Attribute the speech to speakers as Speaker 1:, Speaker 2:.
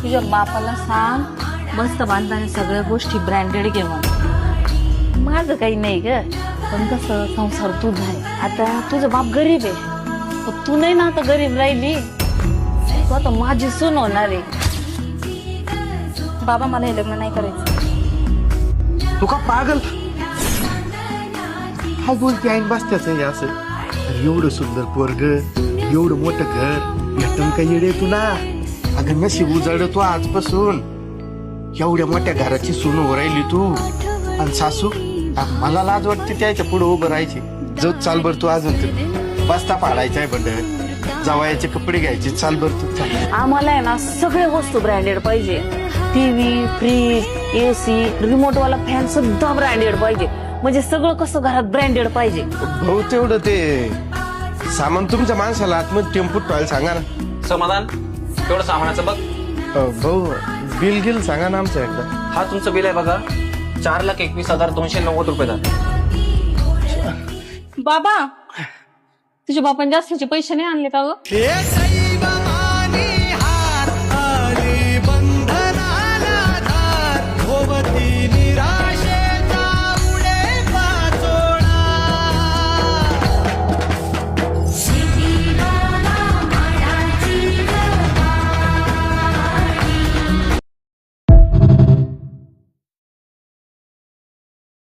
Speaker 1: तुझ्या बापाला सांग मस्त बांधताना सगळ्या गोष्टी ब्रँडेड घेऊन. माझं काही नाही ग, पण कसं संसार तुझा आहे. आता तुझा बाप गरीब आहे, पण तू नाही ना आता गरीब राहिली. तू आता माझी सून होणार आहे. बाबा मला हे लग्न नाही करायचं.
Speaker 2: तू का पागल हा बोलती आईन बसत्याच आहे असं. एवढं सुंदर पोरग, एवढं मोठं घर भेटून काही येडे तू ना. अगं नशीब उजाड तू आजपासून. एवढ्या मोठ्या घराची सून हो राहिली तू. आणि सासू मला लाज वाटते त्याच्या पुढे उभं राहायची. जो चाल बर तू अजून तू बस्ता पाडायचा आहे बंड. जावयाचे कपडे घ्यायचे, चाल बर तू चाल.
Speaker 1: आम्हाला आहे ना सगळ्या वस्तू ब्रँडेड पाहिजे. टीव्ही, फ्रीज, एसी, रिमोट वाला फॅन सुद्धा ब्रँडेड पाहिजे. म्हणजे सगळं कसं घरात ब्रँडेड पाहिजे.
Speaker 2: भाऊ तेवढं ते सामान तुमच्या माणसाला आतमध्ये टेम्पोत ठेवायला सांगा ना.
Speaker 3: समाधान तेवढं सामानाचं बघ.
Speaker 2: भाऊ बिल गिल सांगा ना आमचं एकदा.
Speaker 3: हा तुमचं बिल आहे बघा, 4,21,290 रुपये झाले.
Speaker 1: बाबा तुझ्या बापाने जास्तीचे पैसे नाही आणले का ग?